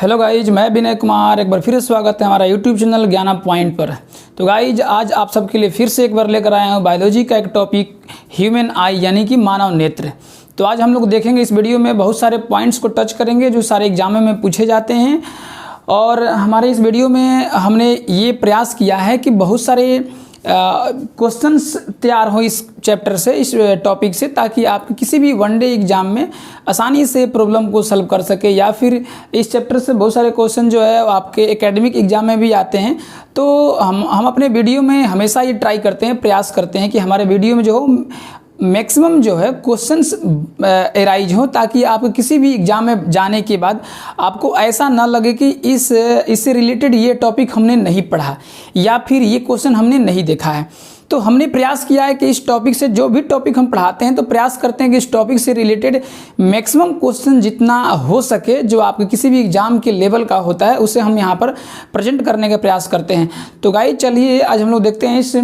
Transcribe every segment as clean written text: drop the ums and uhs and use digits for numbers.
Hello guys, मैं विनय कुमार एक बार फिर स्वागत है हमारा यूट्यूब चैनल ज्ञान पॉइंट पर। तो गाइज आज आप सबके लिए फिर से एक बार लेकर आया हूँ बायोलॉजी का एक टॉपिक ह्यूमन आई यानी कि मानव नेत्र। तो आज हम लोग देखेंगे इस वीडियो में बहुत सारे पॉइंट्स को टच करेंगे जो सारे एग्जाम में पूछे जाते हैं। और हमारे इस वीडियो में हमने ये प्रयास किया है कि बहुत सारे क्वेश्चंस तैयार हो इस चैप्टर से, इस टॉपिक से, ताकि आप किसी भी वनडे एग्जाम में आसानी से प्रॉब्लम को सॉल्व कर सके। या फिर इस चैप्टर से बहुत सारे क्वेश्चन जो है आपके एकेडमिक एग्जाम में भी आते हैं। तो हम अपने वीडियो में हमेशा ये ट्राई करते हैं, प्रयास करते हैं कि हमारे वीडियो में जो हो मैक्सिमम जो है क्वेश्चंस एराइज हो, ताकि आप किसी भी एग्जाम में जाने के बाद आपको ऐसा ना लगे कि इससे रिलेटेड ये टॉपिक हमने नहीं पढ़ा या फिर ये क्वेश्चन हमने नहीं देखा है। तो हमने प्रयास किया है कि इस टॉपिक से जो भी टॉपिक हम पढ़ाते हैं तो प्रयास करते हैं कि इस टॉपिक से रिलेटेड मैक्सिमम क्वेश्चन जितना हो सके जो आपके किसी भी एग्जाम के लेवल का होता है उसे हम यहाँ पर प्रेजेंट करने का प्रयास करते हैं। तो गाइस चलिए आज हम लोग देखते हैं इस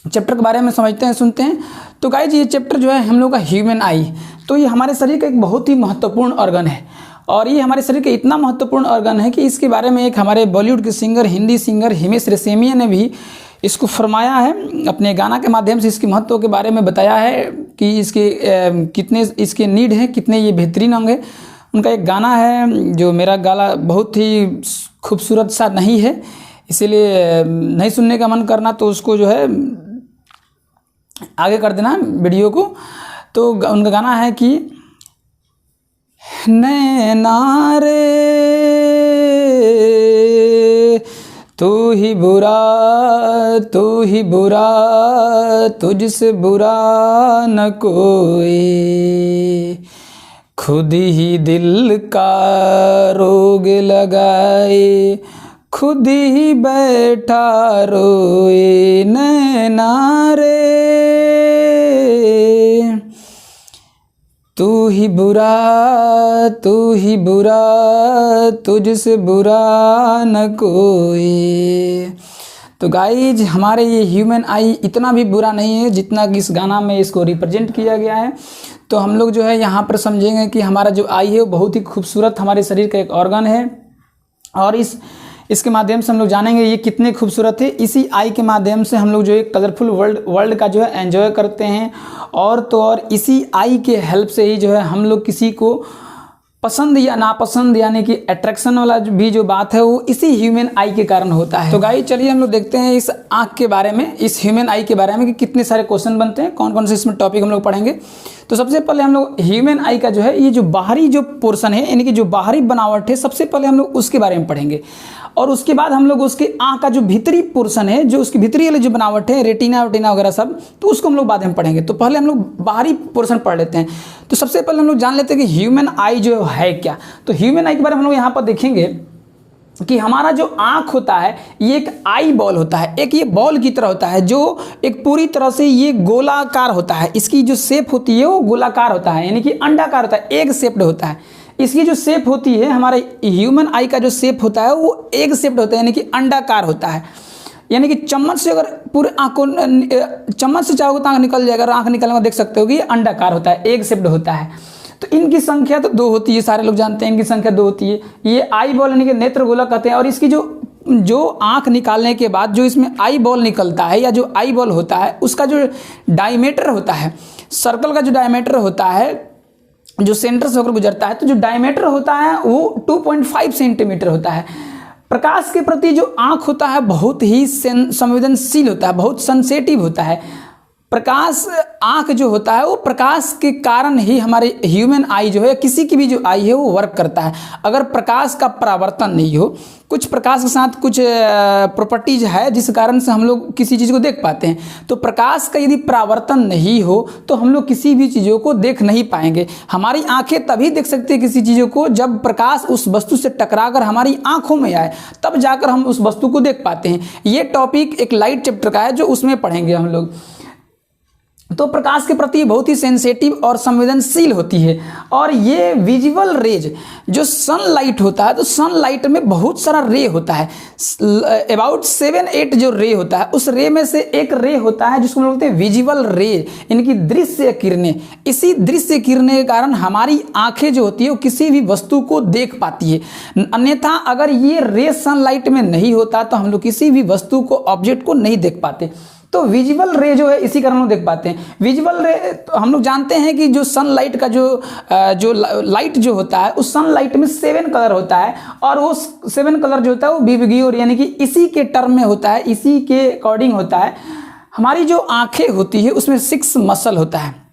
चैप्टर के बारे में, समझते हैं, सुनते हैं। तो गाइस ये चैप्टर जो है हम लोग का ह्यूमन आई, तो ये हमारे शरीर का एक बहुत ही महत्वपूर्ण ऑर्गन है। और ये हमारे शरीर का इतना महत्वपूर्ण ऑर्गन है कि इसके बारे में एक हमारे बॉलीवुड के सिंगर, हिंदी सिंगर हिमेश रेशमिया ने भी इसको फरमाया है, अपने गाना के माध्यम से इसके महत्व के बारे में बताया है कि इसके कितने इसके नीड है, कितने ये बेहतरीन अंग है। उनका एक गाना है जो मेरा गाना बहुत ही खूबसूरत सा नहीं है, इसीलिए नहीं सुनने का मन करना तो उसको जो है आगे कर देना वीडियो को। तो उनका गाना है कि नैना रे तू ही बुरा तुझसे बुरा न कोई, खुद ही दिल का रोग लगाए खुद ही बैठा रोए। नैना रे तू ही बुरा तुझसे बुरा न कोई। तो गाइज हमारे ये ह्यूमन आई इतना भी बुरा नहीं है जितना कि इस गाना में इसको रिप्रेजेंट किया गया है। तो हम लोग जो है यहाँ पर समझेंगे कि हमारा जो आई है वो बहुत ही खूबसूरत हमारे शरीर का एक ऑर्गन है। और इसके माध्यम से हम लोग जानेंगे ये कितने खूबसूरत है। इसी आई के माध्यम से हम लोग जो एक कलरफुल वर्ल्ड का जो है एंजॉय करते हैं। और तो और इसी आई के हेल्प से ही जो है हम लोग किसी को पसंद या नापसंद यानी कि अट्रैक्शन वाला भी जो बात है वो इसी ह्यूमन आई के कारण होता है। तो गाइस चलिए हम लोग देखते हैं इस आँख के बारे में, इस ह्यूमन आई के बारे में कि कितने सारे क्वेश्चन बनते हैं, कौन कौन से इसमें टॉपिक हम लोग पढ़ेंगे। तो सबसे पहले हम लोग ह्यूमन आई का जो है ये जो बाहरी जो पोर्शन है यानी कि जो बाहरी बनावट है, सबसे पहले हम लोग उसके बारे में पढ़ेंगे। और उसके बाद हम लोग उसके आँख का जो भीतरी पोर्शन है, जो उसकी भीतरी वाली जो बनावट है, रेटिना वेटिना वगैरह सब, तो उसको हम लोग बाद में पढ़ेंगे। तो पहले हम लोग बाहरी पोर्शन पढ़ लेते हैं। तो सबसे पहले हम लोग जान लेते हैं कि ह्यूमन आई जो है क्या। तो ह्यूमन आई के बारे में हम लोग यहाँ पर देखेंगे कि हमारा जो आँख होता है ये एक आई बॉल होता है, एक ये बॉल की तरह होता है जो एक पूरी तरह से ये गोलाकार होता है। इसकी जो शेप होती है वो गोलाकार होता है यानी कि अंडाकार होता है, एग शेप्ड होता है। इसकी जो शेप होती है, हमारे ह्यूमन आई का जो शेप होता है वो एग शेप्ड होता है यानी कि अंडाकार होता है। यानी कि चम्मच से अगर पूरे आँख को चम्मच से चाहोगे तो आँख निकल जाएगा, आँख निकलने में देख सकते हो कि ये अंडाकार होता है, एग शेप्ड होता है। तो इनकी संख्या तो 2 होती है, सारे लोग जानते हैं इनकी संख्या 2 होती है। ये आई बॉल यानी कि नेत्र गोलक कहते हैं। और इसकी जो आँख निकालने के बाद जो इसमें आई बॉल निकलता है या जो आई बॉल होता है उसका जो डायमीटर होता है, सर्कल का जो डायमीटर होता है जो सेंटर से होकर गुजरता है, तो जो डायमीटर होता है वो 2.5 सेंटीमीटर होता है। प्रकाश के प्रति जो आँख होता है बहुत ही संवेदनशील होता है, बहुत सेंसिटिव होता है। प्रकाश आँख जो होता है वो प्रकाश के कारण ही हमारे ह्यूमन आई जो है, किसी की भी जो आई है वो वर्क करता है। अगर प्रकाश का परावर्तन नहीं हो, कुछ प्रकाश के साथ कुछ प्रॉपर्टीज है जिस कारण से हम लोग किसी चीज़ को देख पाते हैं, तो प्रकाश का यदि परावर्तन नहीं हो तो हम लोग किसी भी चीज़ों को देख नहीं पाएंगे। हमारी आंखें तभी देख सकती है किसी चीज़ों को जब प्रकाश उस वस्तु से टकराकर हमारी आंखों में आए, तब जाकर हम उस वस्तु को देख पाते हैं। ये टॉपिक एक लाइट चैप्टर का है जो उसमें पढ़ेंगे हम लोग। तो प्रकाश के प्रति बहुत ही सेंसेटिव और संवेदनशील होती है। और ये विजुअल रेज जो सनलाइट होता है, तो सनलाइट में बहुत सारा रे होता है, अबाउट 7-8 जो रे होता है, उस रे में से एक रे होता है जिसको हम बोलते हैं विजुअल रे, इनकी दृश्य किरणें। इसी दृश्य किरणें के कारण हमारी आंखें जो होती है वो किसी भी वस्तु को देख पाती है। अन्यथा अगर ये रे सनलाइट में नहीं होता तो हम लोग किसी भी वस्तु को, ऑब्जेक्ट को नहीं देख पाते। तो विजुअल रे जो है इसी कारण हम देख पाते हैं। विजुअल रे तो हम लोग जानते हैं कि जो सनलाइट का जो लाइट जो होता है, उस सनलाइट में 7 कलर होता है, और वो 7 कलर जो होता है वो विबग्योर यानी कि इसी के टर्म में होता है, इसी के अकॉर्डिंग होता है। हमारी जो आंखें होती है उसमें 6 मसल होता है।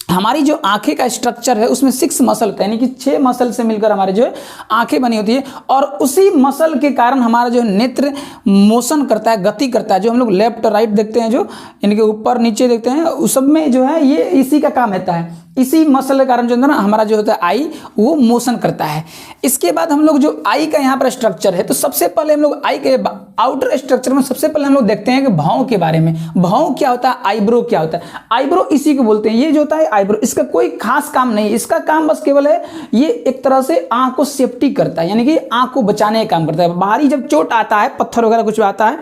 हमारी जो आंखें का स्ट्रक्चर है उसमें 6 मसल होता है, यानी कि 6 मसल से मिलकर हमारे जो है आंखें बनी होती है। और उसी मसल के कारण हमारा जो नेत्र मोशन करता है, गति करता है। जो हम लोग लेफ्ट राइट देखते हैं, जो इनके ऊपर नीचे देखते हैं, उस सब में जो है ये इसी का काम रहता है। इसी मसल के कारण जो है ना हमारा जो होता है आई, वो मोशन करता है। इसके बाद हम लोग जो आई का यहाँ पर स्ट्रक्चर है, तो सबसे पहले हम लोग आई के आउटर स्ट्रक्चर में सबसे पहले हम लोग देखते हैं कि भाव के बारे में। भाव क्या होता है, आईब्रो क्या होता है। आईब्रो इसी को बोलते हैं, ये जो होता है आईब्रो, इसका कोई खास काम नहीं है। इसका काम बस केवल है, ये एक तरह से आंख को सेफ्टी करता है, यानी कि आंख को बचाने का काम करता है। बाहरी जब चोट आता है, पत्थर वगैरह कुछ आता है,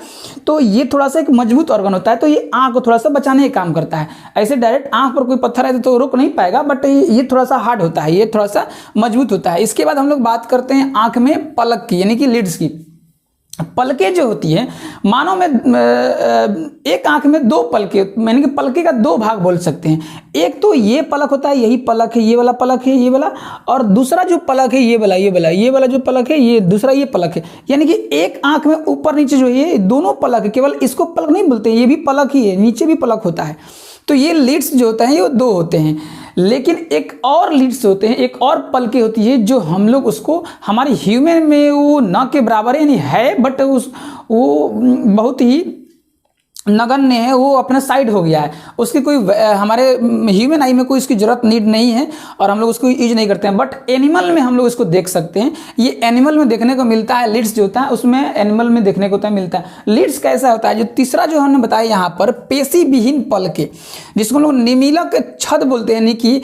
तो ये थोड़ा सा एक मजबूत ऑर्गन होता है, तो ये आंख को थोड़ा सा बचाने का काम करता है। ऐसे डायरेक्ट आंख पर कोई पत्थर आए तो रुक नहीं पाएगा, बट ये थोड़ा सा हार्ड होता है, ये थोड़ा सा मजबूत होता है। इसके बाद हम लोग बात करते हैं आंख में पलक की, यानी कि लिड्स की। पलकें जो होती है, मानो में एक आंख में 2 पलके, यानी कि पलके का 2 भाग बोल सकते हैं। एक तो ये पलक होता है, यही पलक है, ये वाला पलक है, ये वाला, और दूसरा जो पलक है ये वाला जो पलक है, ये दूसरा ये पलक है। यानी कि एक आंख में ऊपर नीचे जो है दोनों पलक है, केवल इसको पलक नहीं बोलते, ये भी पलक ही है, नीचे भी पलक होता है। तो ये लिड्स जो होते हैं ये 2 होते हैं। लेकिन एक और लिड्स होते हैं, एक और पलके होती है जो हम लोग उसको हमारे ह्यूमन में वो न के बराबर यानी है, बट वो बहुत ही नगण्य है, वो अपने साइड हो गया है। उसकी कोई हमारे ह्यूमन आई में कोई इसकी जरूरत नीड नहीं है, और हम लोग उसको यूज नहीं करते हैं। बट एनिमल में हम लोग इसको देख सकते हैं। ये एनिमल में देखने को मिलता है, लिड्स जो होता है उसमें एनिमल में देखने को मिलता है। लिड्स कैसा होता है, जो तीसरा जो हमने बताया यहाँ पर, पेशी विहीन पलके, जिसको हम लोग निमीलक छद बोलते हैं, यानी कि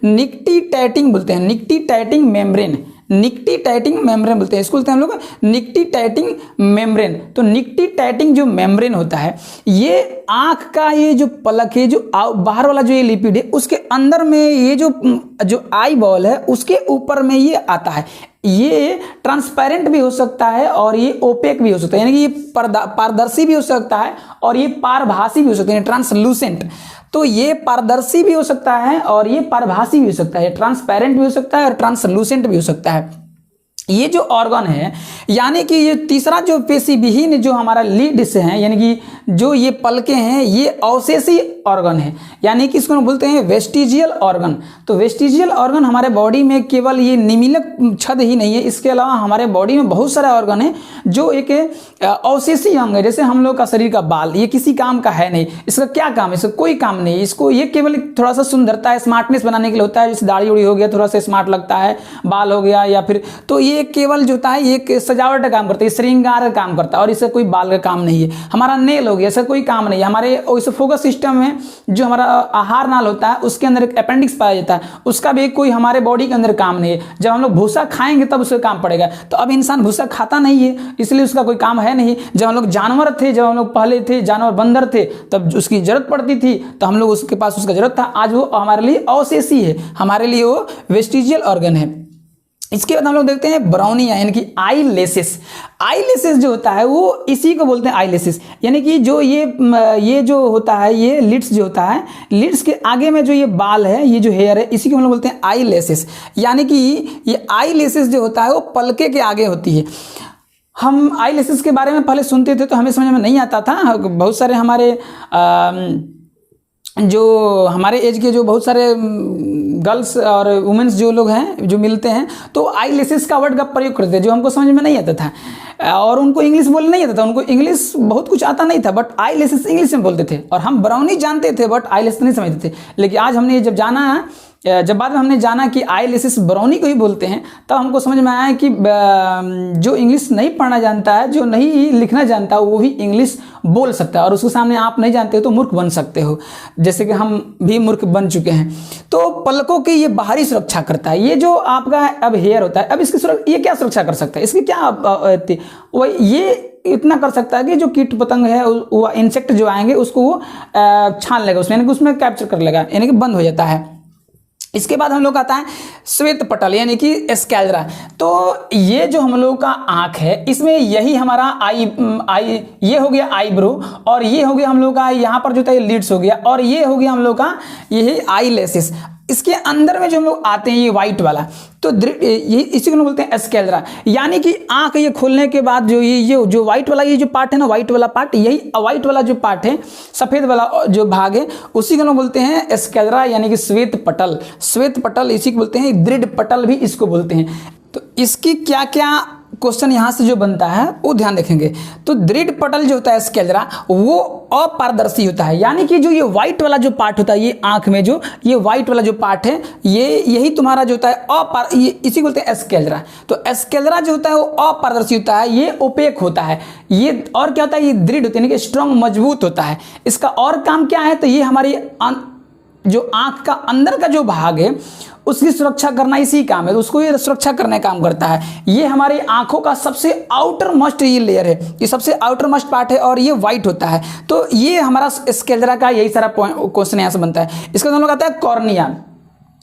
निक्टीटैटिंग बोलते हैं, निक्टीटैटिंग मेम्ब्रेन, निक्टीटैटिंग मेम्ब्रेन बोलते हैं, इसको बोलते हैं हम लोग निक्टीटैटिंग मेम्ब्रेन। तो निक्टीटैटिंग जो मेम्ब्रेन होता है, ये आंख का ये जो पलक है, जो बाहर वाला जो ये लिपिड है, उसके अंदर में ये जो आई बॉल है उसके ऊपर में ये आता है। ये ट्रांसपेरेंट भी हो सकता है और ये ओपेक भी हो सकता है, यानी कि ये पारदर्शी भी हो सकता है और ये पारभासी भी हो सकता है, ट्रांसलूसेंट। तो ये पारदर्शी भी हो सकता है और ये पारभासी भी हो सकता है, ट्रांसपेरेंट भी हो सकता है और ट्रांसलूसेंट भी हो सकता है। ये जो ऑर्गन है, यानी कि ये तीसरा जो पेशी विहीन जो हमारा लीड्स है, यानी कि जो ये पलके हैं, ये अवशेषी ऑर्गन है, यानी कि इसको बोलते हैं वेस्टिजियल ऑर्गन। तो वेस्टिजियल ऑर्गन हमारे बॉडी में केवल ये निमीलक छद ही नहीं है, इसके अलावा हमारे बॉडी में बहुत सारे ऑर्गन है जो एक अवशेषी अंग है। जैसे हम लोग का शरीर का बाल, ये किसी काम का है नहीं, इसका क्या काम है, इसका कोई काम नहीं, इसको ये केवल थोड़ा सा सुंदरता है, स्मार्टनेस बनाने के लिए होता है। जैसे दाढ़ी उड़ी हो गया, थोड़ा सा स्मार्ट लगता है, बाल हो गया, या फिर तो ये केवल जो होता है ये सजावट का काम करता है, श्रृंगार का काम करता है, और इससे कोई बाल का काम नहीं है। हमारा नेल हो गया, इसका कोई काम नहीं है। हमारे इस फोकस सिस्टम में जो हमारा आहार नाल होता है, उसके अंदर एक अपेंडिक्स पाया जाता है, उसका भी कोई हमारे बॉडी के अंदर काम नहीं है। जब हम लोग भूसा खाएंगे तब उसका काम पड़ेगा। तो अब इंसान भूसा खाता नहीं है, इसलिए उसका कोई काम है नहीं। जब हम लोग जानवर थे, जब हम लोग पहले थे जानवर बंदर थे, तब उसकी जरूरत पड़ती थी, तो हम लोग उसके पास उसका जरूरत था। आज वो हमारे लिए अवशेषी है, हमारे लिए वो वेस्टिजियल ऑर्गन है। इसके बाद हम लोग देखते हैं ब्राउनिया, यानी कि आई लेसेस। आई लेसेस जो होता है वो इसी को बोलते हैं आई लेसेस, यानी कि जो ये जो होता है, ये लिड्स जो होता है, लिड्स के आगे में जो ये बाल है, ये जो हेयर है, इसी को हम लोग बोलते हैं आई लेसेस। यानी कि ये आई लेसेस जो होता है वो पलके के आगे होती है। हम आई लेसेस के बारे में पहले सुनते थे तो हमें समझ में नहीं आता था। बहुत सारे हमारे जो हमारे एज के जो बहुत सारे गर्ल्स और वुमेन्स जो लोग हैं, जो मिलते हैं, तो आई लेसेस का वर्ड का प्रयोग करते हैं, जो हमको समझ में नहीं आता था। और उनको इंग्लिश बोलना नहीं आता था, उनको इंग्लिश बहुत कुछ आता नहीं था, बट आई लेसेस इंग्लिश में बोलते थे। और हम ब्राउनी जानते थे, बट आई लेसेस नहीं समझते थे। लेकिन आज हमने जब जाना जब बाद में हमने जाना कि आई लेसिस ब्राउनी को ही बोलते हैं, तब हमको समझ में आया कि जो इंग्लिश नहीं पढ़ना जानता है, जो नहीं लिखना जानता है, वो भी इंग्लिश बोल सकता है, और उसके सामने आप नहीं जानते हो तो मूर्ख बन सकते हो, जैसे कि हम भी मूर्ख बन चुके हैं। तो पलकों की ये बाहरी सुरक्षा करता है। ये जो आपका अब हेयर होता है, अब इसकी ये क्या सुरक्षा कर सकता है, इसकी क्या ये इतना कर सकता है कि जो कीट पतंग है, वो इंसेक्ट जो आएंगे उसको वो छान लेगा उसमें, यानी कि उसमें कैप्चर कर लेगा, यानी कि बंद हो जाता है। इसके बाद हम लोग आता है श्वेत पटल यानी कि स्कैलरा। तो ये जो हम लोग का आंख है, इसमें यही हमारा आई ये हो गया आईब्रो, और ये हो गया हम लोग का यहाँ पर जो था ये लिड्स हो गया, और ये हो गया हम लोग का यही आई लेसिस। इसके अंदर में जो हम लोग आते हैं ये व्हाइट वाला, तो ये इसी को हम बोलते हैं स्कैलरा, यानी कि आंख ये खोलने के बाद जो ये जो व्हाइट वाला ये जो पार्ट है ना, व्हाइट वाला पार्ट, यही व्हाइट वाला जो पार्ट है, सफेद वाला जो भाग है, उसी को हम बोलते हैं स्कैलरा यानी कि श्वेत पटल। श्वेत पटल इसी को बोलते हैं, दृढ़ पटल भी इसको बोलते हैं। तो इसकी क्या क्या क्वेश्चन यहाँ से जो बनता है वो ध्यान रखेंगे। तो दृढ़ पटल जो होता है स्कैलरा, वो अपारदर्शी होता है, यानी कि जो ये व्हाइट वाला जो पार्ट होता है, ये आंख में जो ये व्हाइट वाला जो पार्ट है, यही तुम्हारा जो होता है ये इसी को बोलते हैं स्कैलरा। तो स्कैलरा जो होता है वो अपारदर्शी होता है, ये ओपेक होता है, ये और क्या होता है, ये दृढ़ होता है, यानी कि स्ट्रांग मजबूत होता है। इसका और काम क्या है, तो ये हमारी जो आंख का अंदर का जो भाग है उसकी सुरक्षा करना इसी काम है, तो उसको ये सुरक्षा करने का काम करता है। ये हमारी आंखों का सबसे आउटर मोस्ट ये लेयर है, ये सबसे आउटर मोस्ट पार्ट है, और ये व्हाइट होता है। तो ये हमारा स्कैलरा का यही सारा क्वेश्चन यहाँ से बनता है। इसका हम लोग आता है कॉर्निया।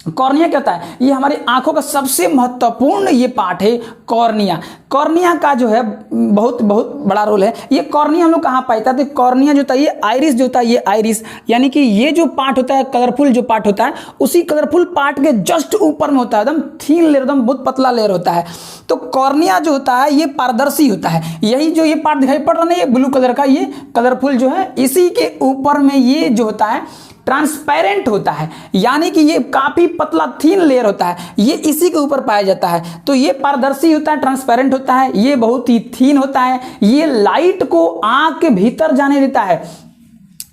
कॉर्निया क्या होता है, ये हमारी आंखों का सबसे महत्वपूर्ण ये पार्ट है कॉर्निया। कॉर्निया का जो है बहुत बहुत बड़ा रोल है। ये कॉर्निया हम लोग कहाँ पाता है, तो कॉर्निया जो होता है ये आइरिस जो होता है, ये आइरिस यानी कि ये जो पार्ट होता है कलरफुल जो पार्ट होता है, उसी कलरफुल पार्ट के जस्ट ऊपर में होता है, एकदम थीन लेयर, एकदम बहुत पतला लेयर होता है। तो कॉर्निया जो होता है ये पारदर्शी होता है। यही जो ये पार्ट दिखाई पड़ रहा है, ये ब्लू कलर का ये कलरफुल जो है, इसी के ऊपर में ये जो होता है ट्रांसपेरेंट होता है, यानी कि ये काफी पतला थीन लेयर होता है, ये इसी के ऊपर पाया जाता है। तो ये पारदर्शी होता है, ट्रांसपेरेंट होता है, ये बहुत ही थीन होता है, ये लाइट को आंख के भीतर जाने देता है।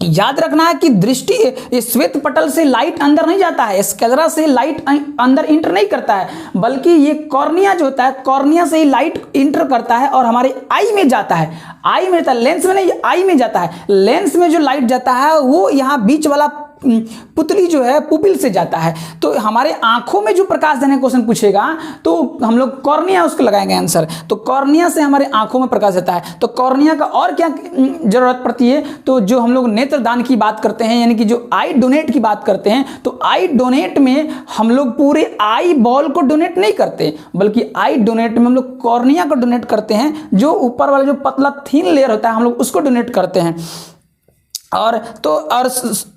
याद रखना है कि दृष्टि श्वेत पटल से लाइट अंदर नहीं जाता है, स्कैलरा से लाइट अंदर इंटर नहीं करता है, बल्कि ये कॉर्निया जो होता है, कॉर्निया से ही लाइट इंटर करता है और हमारे आई में जाता है। आई में जाता है, लेंस में नहीं, आई में जाता है। लेंस में जो लाइट जाता है वो यहाँ बीच वाला पुतली जो है पुपिल से जाता है। तो हमारे आंखों में जो प्रकाश देने का क्वेश्चन पूछेगा तो हम लोग कॉर्निया उसको लगाएंगे आंसर। तो कॉर्निया से हमारे आंखों में प्रकाश देता है। तो कॉर्निया का और क्या जरूरत पड़ती है, तो जो हम लोग नेत्रदान की बात करते हैं, यानी कि जो आई डोनेट की बात करते हैं, तो आई डोनेट में हम लोग पूरे आई बॉल को डोनेट नहीं करते, बल्कि आई डोनेट में हम लोग कॉर्निया को डोनेट करते हैं। जो ऊपर वाला जो पतला थीन लेयर होता है हम लोग उसको डोनेट करते हैं। और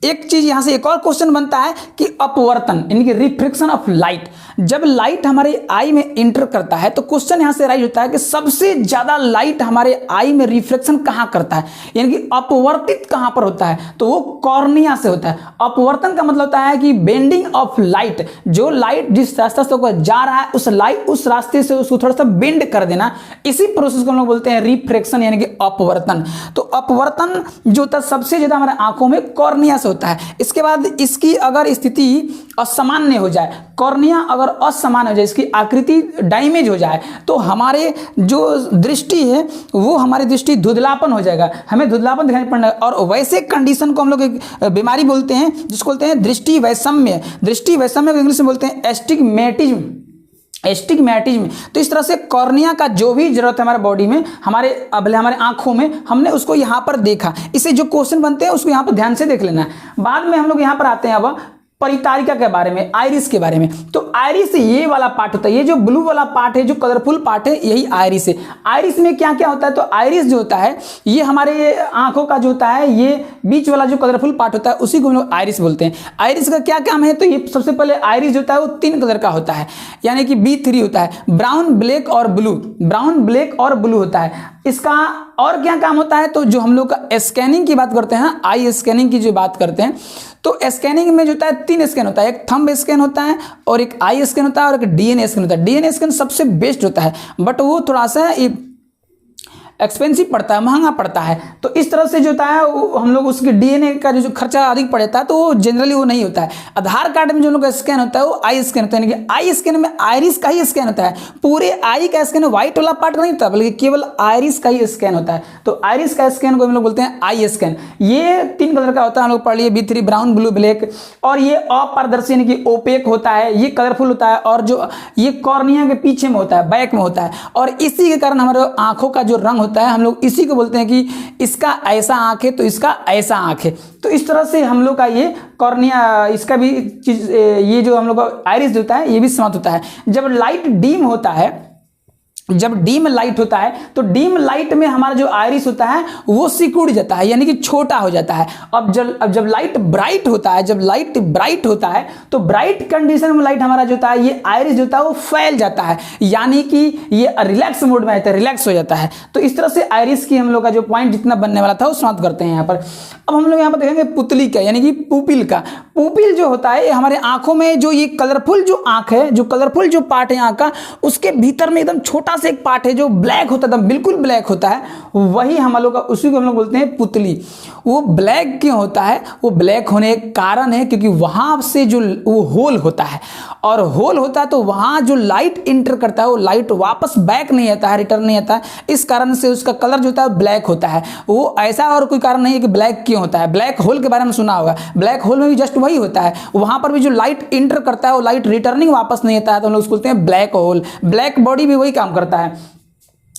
एक चीज यहां से एक और क्वेश्चन बनता है कि अपवर्तन यानी कि रिफ्लेक्शन ऑफ लाइट। जब लाइट हमारे आई में इंटर करता है तो क्वेश्चन यहां से राइज होता है कि सबसे ज्यादा लाइट हमारे आई में रिफ्लेक्शन कहां करता है, यानी कि अपवर्तित कहां पर होता है, तो वो कॉर्निया से होता है। अपवर्तन का मतलब होता है कि बेंडिंग ऑफ लाइट, जो लाइट जिस रास्ते से होकर जा रहा है उस रास्ते से उसको थोड़ा सा बेंड कर देना, इसी प्रोसेस को हम लोग बोलते हैं रिफ्लेक्शन यानी कि अपवर्तन। तो अपवर्तन जो होता है सबसे ज्यादा हमारे आंखों में कॉर्निया से होता है। इसके बाद इसकी अगर स्थिति असामान्य हो जाए, कॉर्निया अगर असामान्य हो जाए, इसकी आकृति डैमेज हो जाए, तो हमारे जो दृष्टि है वो हमारी दृष्टि धुंधलापन हो जाएगा, हमें धुंधलापन दिखाई पड़ना। और वैसे कंडीशन को हम लोग एक बीमारी बोलते हैं जिसको बोलते हैं दृष्टि वैषम्य। दृष्टि वैषम्य को इंग्लिश में बोलते हैं एस्टिग्मेटिज्म। एस्टिग्मेटिज्म। तो इस तरह से कॉर्निया का जो भी जरूरत है हमारे बॉडी में, हमारे आंखों में, हमने उसको यहाँ पर देखा। इससे जो क्वेश्चन बनते हैं उसको यहाँ पर ध्यान से देख लेना है। बाद में हम लोग यहाँ पर आते हैं अब परितारिका के बारे में, आइरिस के बारे में। तो आइरिस ये वाला पार्ट होता है, ये जो ब्लू वाला पार्ट है, जो कलरफुल पार्ट है, यही आइरिस है। आइरिस में क्या क्या होता है, तो आइरिस जो होता है ये हमारे आंखों का जो होता है, ये बीच वाला जो कलरफुल पार्ट होता है उसी को हम लोग आइरिस बोलते हैं। आइरिस का क्या काम है, तो ये सबसे पहले आइरिस जो होता है वो 3 कलर का होता है, यानी कि B3 होता है, ब्राउन, ब्लैक और ब्लू। ब्राउन, ब्लैक और ब्लू होता है। इसका और क्या काम होता है, तो जो हम लोग का स्कैनिंग की बात करते हैं, आई स्कैनिंग की जो बात करते हैं, तो स्कैनिंग में जो होता है 3 स्कैन होता है, एक थंब स्कैन होता है और एक आई स्कैन होता है और एक DNA स्कैन होता है। DNA स्कैन सबसे बेस्ट होता है, बट वो थोड़ा सा एक्सपेंसिव पड़ता है, महंगा पड़ता है। तो इस तरह से जो होता है हम लोग उसके डीएनए का जो खर्चा अधिक पड़ता है, तो वो जनरली वो नहीं होता है। आधार कार्ड में जो लोग का स्कैन होता है वो आई स्कैन होता है, यानी कि आई स्कैन में आइरिस का ही स्कैन होता है, पूरे आई का स्कैन व्हाइट वाला पार्ट नहीं होता, बल्कि केवल आइरिस का ही स्कैन होता है। तो आइरिस का स्कैन को हम लोग बोलते हैं आई स्कैन। ये 3 कलर का होता है, हम लोग पढ़ लिए B3 ब्राउन, ब्लू, ब्लैक। और ये अपारदर्शी यानी कि ओपेक होता है, ये कलरफुल होता है, और जो ये कॉर्निया के पीछे में होता है, बैक में होता है। और इसी के कारण हमारे आंखों का जो रंग होता है, हम लोग इसी को बोलते हैं कि इसका ऐसा आंख है तो इसका ऐसा आंख है। तो इस तरह से हम लोग का ये कॉर्निया, इसका भी चीज, ये जो हम लोग का आइरिस होता है ये भी समाप्त होता है। जब लाइट डीम होता है, जब डीम लाइट होता है तो डीम लाइट में हमारा जो आइरिस होता है वो सिकुड़ जाता है, यानी कि छोटा हो जाता है। अब जब लाइट ब्राइट होता है, जब लाइट ब्राइट होता है तो ब्राइट कंडीशन में लाइट हमारा जो होता है, ये आइरिस जो होता है वो फैल जाता है, यानी कि ये रिलैक्स मोड में आता है, रिलैक्स हो जाता है। तो इस तरह से आइरिस की हम लोग का जो पॉइंट जितना बनने वाला था वो समाप्त करते हैं यहाँ पर। अब हम लोग यहाँ पर देखेंगे पुतली का, यानी कि पुपिल का। पुपिल जो होता है हमारे आंखों में जो ये कलरफुल जो आंख है, जो कलरफुल जो पार्ट है आंख का, उसके भीतर में एकदम छोटा सा एक पार्ट है जो ब्लैक होता है, एकदम बिल्कुल ब्लैक होता है, वही हम लोग का, उसी को हम लोग बोलते हैं पुतली। वो ब्लैक क्यों होता है? वो ब्लैक होने का कारण है क्योंकि वहां से जो वो होल होता है, और होल होता है तो वहां जो लाइट इंटर करता है वो लाइट वापस बैक नहीं आता है, रिटर्न नहीं आता है। इस कारण से उसका कलर जो होता है ब्लैक होता है। वो ऐसा और कोई कारण नहीं है कि ब्लैक क्यों होता है। ब्लैक होल के बारे में सुना होगा, ब्लैक होल में भी जस्ट वही होता है, वहां पर भी जो लाइट इंटर करता है वो लाइट रिटर्निंग वापस नहीं आता है, तो हम लोग उसको बोलते हैं ब्लैक होल। ब्लैक बॉडी भी वही काम करता है।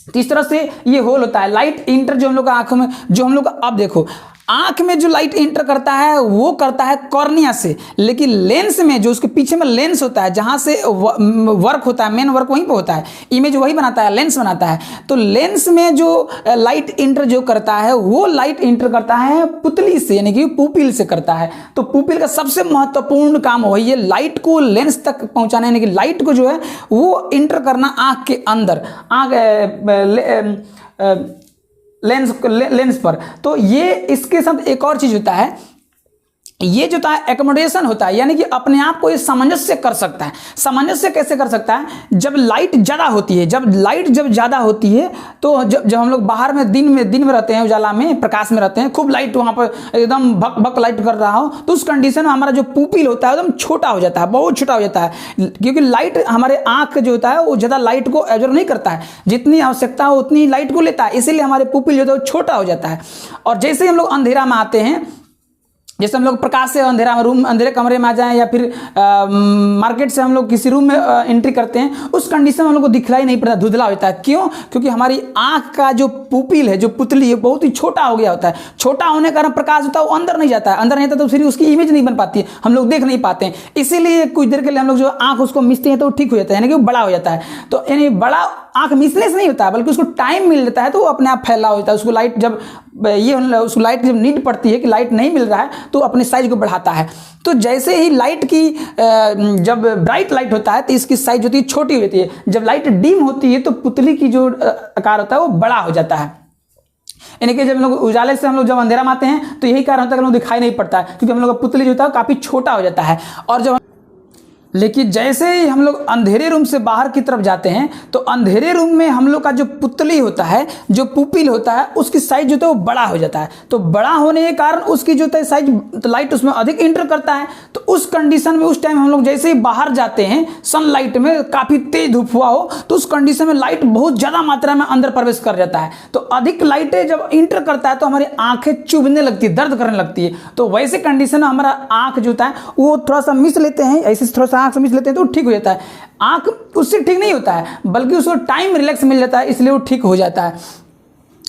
तो इस तरह से ये होल होता है। लाइट इंटर जो हम लोग का आंखों में, जो हम लोग अब देखो आंख में जो लाइट इंटर करता है वो करता है कॉर्निया से, लेकिन लेंस में जो उसके पीछे में लेंस होता है, जहां से वर्क होता है, मेन वर्क वहीं पे होता है, इमेज वही बनाता है, लेंस बनाता है। तो लेंस में जो लाइट इंटर जो करता है वो लाइट इंटर करता है पुतली से, यानी कि पुपिल से करता है। तो पुपिल का सबसे महत्वपूर्ण काम वही है, लाइट को लेंस तक पहुंचाना, यानी कि लाइट को जो है वो इंटर करना आंख के अंदर, लेंस पर। तो ये इसके साथ एक और चीज होता है, ये जो होता है एकोमोडेशन होता है, यानी कि अपने आप को ये सामंजस्य कर सकता है। सामंजस्य कैसे कर सकता है? जब लाइट ज़्यादा होती है, जब लाइट ज़्यादा होती है तो जब हम लोग बाहर में दिन में रहते हैं, उजाला में, प्रकाश में रहते हैं, खूब लाइट वहाँ पर एकदम भक भक लाइट कर रहा हो, तो उस कंडीशन में हमारा जो पुपिल होता है एकदम छोटा हो जाता है, बहुत छोटा हो जाता है, क्योंकि लाइट हमारे आँख जो होता है वो ज़्यादा लाइट को एब्जॉर्ब नहीं करता है, जितनी आवश्यकता हो उतनी लाइट को लेता है, इसीलिए हमारे पुपिल जो होता है वो छोटा हो जाता है। और जैसे ही हम लोग अंधेरा में आते हैं, जैसे हम लोग प्रकाश से अंधेरा में, रूम अंधेरे कमरे में आ जाएं, या फिर मार्केट से हम लोग किसी रूम में एंट्री करते हैं, उस कंडीशन में हम लोग को दिखलाई नहीं पड़ता, धुंधला होता है। क्यों? क्योंकि हमारी आंख का जो पुपिल है, जो पुतली है, बहुत ही छोटा हो गया होता है। छोटा होने के कारण प्रकाश होता है वो अंदर नहीं जाता है, अंदर नहीं जाता तो फिर उसकी इमेज नहीं बन पाती है, हम लोग देख नहीं पाते हैं। इसीलिए कुछ देर के लिए हम लोग जो आंख उसको मिसते हैं तो ठीक हो जाता है, यानी कि वो बड़ा हो जाता है। तो यानी बड़ा आंख मिसने से नहीं होता है, बल्कि उसको टाइम मिल जाता है तो वो अपने आप फैला हो जाता है। उसको लाइट जब उसको लाइट जब नीड पड़ती है कि लाइट नहीं मिल रहा है तो अपने साइज को बढ़ाता है। तो जैसे ही लाइट की जब ब्राइट लाइट होता है तो इसकी साइज होती है छोटी हो जाती है, जब लाइट डिम होती है तो पुतली की जो आकार होता है वो बड़ा हो जाता है। यानी कि जब हम लोग उजाले से हम लोग जब अंधेरा में आते हैं तो यही कारण होता है कि हम लोग दिखाई नहीं पड़ता है, क्योंकि हम लोग का पुतली जो होता है काफ़ी छोटा हो जाता है। और जब लेकिन जैसे ही हम लोग अंधेरे रूम से बाहर की तरफ जाते हैं तो अंधेरे रूम में हम लोग का जो पुतली होता है, जो पुपिल होता है, उसकी साइज जो होता है वो बड़ा हो जाता है। तो बड़ा होने के कारण उसकी जो है साइज, तो लाइट उसमें अधिक इंटर करता है। तो उस कंडीशन में उस टाइम हम लोग जैसे ही बाहर जाते हैं, सनलाइट में काफ़ी तेज धूप हुआ हो, तो उस कंडीशन में लाइट बहुत ज़्यादा मात्रा में अंदर प्रवेश कर जाता है। तो अधिक लाइटें जब इंटर करता है तो हमारी आंखें चुभने लगती है, दर्द करने लगती है। तो वैसे कंडीशन में हमारा आंख जो होता है वो थोड़ा सा मिस लेते हैं, ऐसे थोड़ा सा आंख समझ लेते हैं तो ठीक हो जाता है। आंख उससे ठीक नहीं होता है, बल्कि उसको टाइम रिलैक्स मिल जाता है, इसलिए वो ठीक हो जाता है।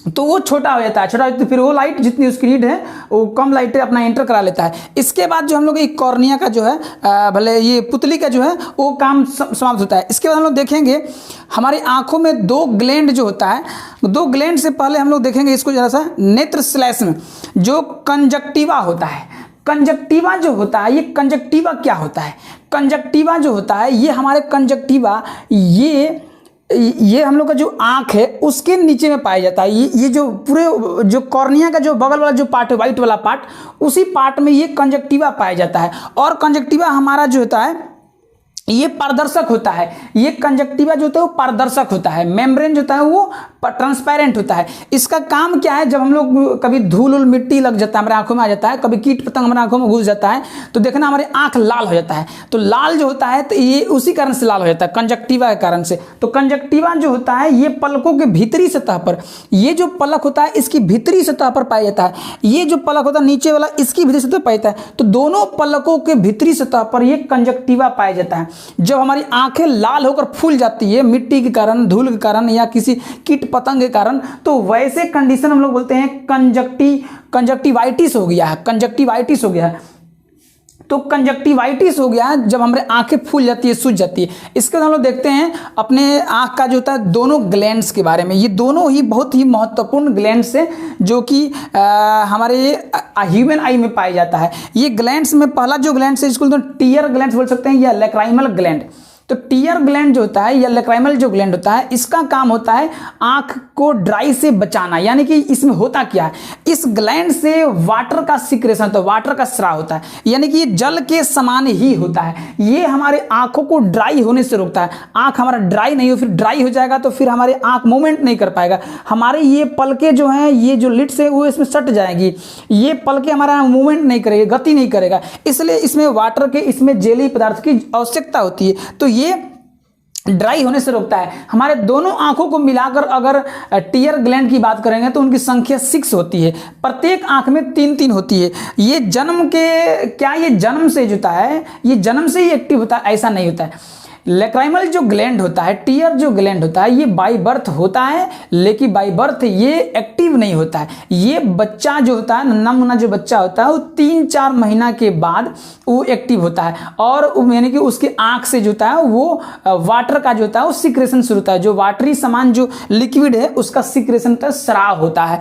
तो वो छोटा हो जाता है, छोटा तो फिर वो लाइट जितनी उसकी नीड है वो कम लाइटें अपना एंटर करा लेता है। इसके बाद जो हम लोग एक कॉर्निया का जो है, भले ये पुतली का जो है वो काम समाप्त होता है। इसके बाद हम लोग देखेंगे हमारी आंखों में 2 ग्लैंड जो होता है, 2 ग्लैंड से पहले हम लोग देखेंगे इसको जरा सा नेत्र श्लेष्म में जो कंजक्टिवा होता है। कंजक्टिवा जो होता है, ये कंजक्टिवा क्या होता है? कंजक्टिवा जो होता है ये हमारे कंजक्टिवा ये हम लोग का जो आँख है उसके नीचे में पाया जाता है। ये जो पूरे जो कॉर्निया का जो बगल वाला जो पार्ट है, वाइट वाला पार्ट, उसी पार्ट में ये कंजक्टिवा पाया जाता है। और कंजक्टिवा हमारा जो होता है ये पारदर्शक होता है, ये कंजक्टिवा जो होता है वो पारदर्शक होता है, मेम्ब्रेन जो होता है वो ट्रांसपेरेंट होता है। इसका काम क्या है, जब हम लोग कभी धूल उल मिट्टी लग जाता है हमारे आंखों में आ जाता है, कभी कीट पतंग हमारे आंखों में घुस जाता है, तो देखना हमारे आंख लाल हो जाता है। तो लाल जो होता है तो ये उसी कारण से लाल हो जाता है, कंजक्टिवा के कारण से। तो कंजक्टिवा जो होता है ये पलकों के भीतरी सतह पर, ये जो पलक होता है इसकी भीतरी सतह पर पाया जाता है, ये जो पलक होता है नीचे वाला इसकी भीतरी सतह पाया जाता है। तो दोनों पलकों के भीतरी सतह पर ये कंजक्टिवा पाया जाता है। जब हमारी आंखें लाल होकर फूल जाती है मिट्टी के कारण, धूल के कारण या किसी कीट पतंग के कारण, तो वैसे कंडीशन हम लोग बोलते हैं कंजक्टिवाइटिस हो गया है, कंजक्टिवाइटिस हो गया है। तो कंजक्टिवाइटिस हो गया है जब हमारे आंखें फूल जाती है, सूज जाती है। इसके बाद हम लोग देखते हैं अपने आंख का जो होता है दोनों ग्लैंड्स के बारे में। ये दोनों ही बहुत ही महत्वपूर्ण ग्लैंड्स है जो कि हमारे ह्यूमन आई में पाया जाता है। ये ग्लैंड्स में पहला जो ग्लैंड है इसको तो टीयर ग्लैंड बोल सकते हैं या लैक्राइमल ग्लैंड। तो टीयर ग्लैंड जो होता है या लैक्राइमल जो ग्लैंड होता है इसका काम होता है आंख को ड्राई से बचाना। यानी कि इसमें होता क्या है, इस ग्लैंड से वाटर का सिक्रेशन होता है, वाटर का स्राव होता है, यानी कि ये जल के समान ही होता है। ये हमारे आंखों को ड्राई होने से रोकता है। आंख हमारा ड्राई नहीं हो, फिर ड्राई हो जाएगा तो फिर हमारे आंख मूवमेंट नहीं कर पाएगा। हमारे ये पलके जो हैं, ये जो लिड्स है वो इसमें सट जाएगी, ये पलके हमारा मूवमेंट नहीं करेगी, गति नहीं करेगा। इसलिए इसमें वाटर के, इसमें जेली पदार्थ की आवश्यकता होती है। तो ये ड्राई होने से रोकता है। हमारे दोनों आंखों को मिलाकर अगर टीयर ग्लैंड की बात करेंगे तो उनकी संख्या 6 होती है, प्रत्येक आंख में 3-3 होती है। ये जन्म के, क्या ये जन्म से जुता है, ये जन्म से ही एक्टिव होता है ऐसा नहीं होता है। लैक्राइमल जो ग्लैंड होता है, टीयर जो ग्लैंड होता है, ये बाई बर्थ होता है, लेकिन बाई बर्थ ये एक्टिव नहीं होता है। ये बच्चा जो होता है, नन्हा मुन्ना जो बच्चा होता है, वो 3-4 महीना के बाद वो एक्टिव होता है और यानी कि उसके आंख से जो होता है वो वाटर का जो होता है वो सिक्रेशन शुरू होता है। जो वाटरी समान जो लिक्विड है उसका सिक्रेशन होता है, स्राव होता है।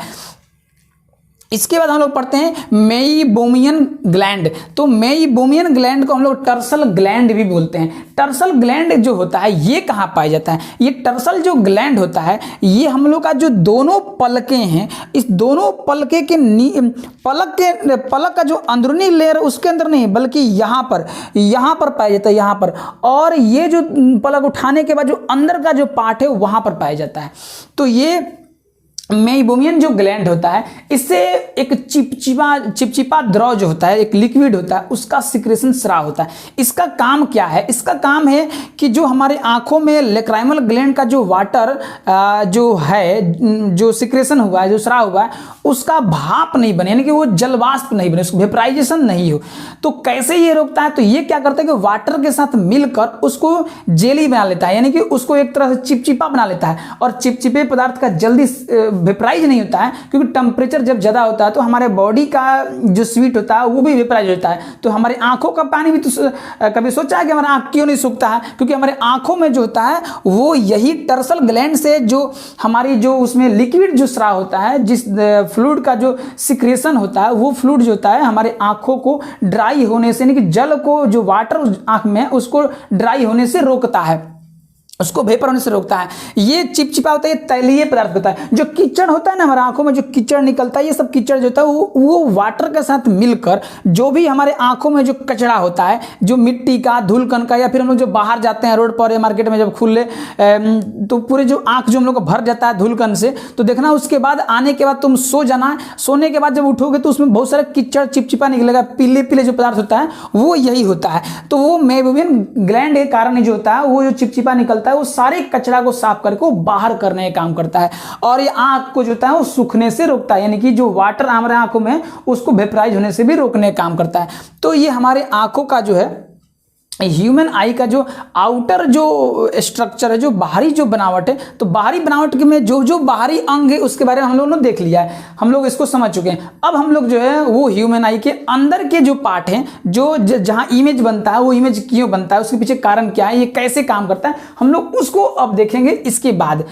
इसके बाद हम लोग पढ़ते हैं मेइबोमियन ग्लैंड। तो मेइबोमियन ग्लैंड को हम लोग टर्सल ग्लैंड भी बोलते हैं। टर्सल ग्लैंड जो होता है ये कहाँ पाया जाता है, ये टर्सल जो ग्लैंड होता है ये हम लोग का जो दोनों पलके हैं, इस दोनों पलके के पलक का जो अंदरूनी लेयर उसके अंदर नहीं बल्कि यहाँ पर पाया जाता है, यहाँ पर। और ये जो पलक उठाने के बाद जो अंदर का जो पार्ट है वहाँ पर पाया जाता है। तो ये मेइबोमियन जो ग्लैंड होता है इससे एक चिपचिपा द्रव जो होता है, एक लिक्विड होता है, उसका सिक्रेशन स्राव होता है। इसका काम क्या है, इसका काम है कि जो हमारे आंखों में लैक्राइमल ग्लैंड का जो वाटर जो है, जो सिक्रेशन हुआ है, जो स्राव हुआ है, उसका भाप नहीं बने, यानी कि वो जलवाष्प नहीं बने, उसको वेपराइजेशन नहीं हो। तो कैसे ये रोकता है, तो ये क्या करता है कि वाटर के साथ मिलकर उसको जेली बना लेता है, यानी कि उसको एक तरह से चिपचिपा बना लेता है। और चिपचिपे पदार्थ का जल्दी वेपराइज नहीं होता है, क्योंकि टेम्परेचर जब ज़्यादा होता है तो हमारे बॉडी का जो स्वीट होता है वो भी वेपराइज होता है। तो हमारी आंखों का पानी भी, तो कभी सोचा है कि हमारा आंख क्यों नहीं सूखता है, क्योंकि हमारे आंखों में जो होता है वो यही टर्सल ग्लैंड से जो हमारी जो उसमें लिक्विड जो स्राव होता है, जिस फ्लूइड का जो सिक्रेशन होता है, वो फ्लूइड जो होता है हमारे आंखों को ड्राई होने से, यानी कि जल को, जो वाटर आंख में है उसको ड्राई होने से रोकता है, उसको वेपर होने से रोकता है। ये चिपचिपा होता है, ये तैलीय पदार्थ होता है। जो कीचड़ होता है ना हमारे आंखों में, जो कीचड़ निकलता है, ये सब कीचड़ जो होता है वो वाटर के साथ मिलकर जो भी हमारे आंखों में जो कचरा होता है, जो मिट्टी का, धूलकण का, या फिर हम लोग जो बाहर जाते हैं रोड पर या मार्केट में जब खुले तो पूरे जो आंख जो हम लोग को भर जाता है धूलकण से, तो देखना उसके बाद आने के बाद तुम सो जाना, सोने के बाद जब उठोगे तो उसमें बहुत सारा कीचड़ चिपचिपा निकलेगा, पीले पीले जो पदार्थ होता है वो यही होता है। तो वो मेइबोमियन ग्लैंड के कारण जो होता है वो जो चिपचिपा निकलता है वो सारे कचरा को साफ करके वो बाहर करने का काम करता है। और ये आंख को जो होता है वो सूखने से रोकता है, यानी कि जो वाटर हमारे आंखों में उसको वेपराइज होने से भी रोकने का काम करता है। तो ये हमारे आंखों का जो है ह्यूमन आई का जो आउटर जो स्ट्रक्चर है, जो बाहरी जो बनावट है, तो बाहरी बनावट में जो जो बाहरी अंग है उसके बारे में हम लोगों ने देख लिया है, हम लोग इसको समझ चुके हैं। अब हम लोग जो है वो ह्यूमन आई के अंदर के जो पार्ट हैं, जो जहाँ इमेज बनता है, वो इमेज क्यों बनता है, उसके पीछे कारण क्या है, ये कैसे काम करता है, हम लोग उसको अब देखेंगे इसके बाद।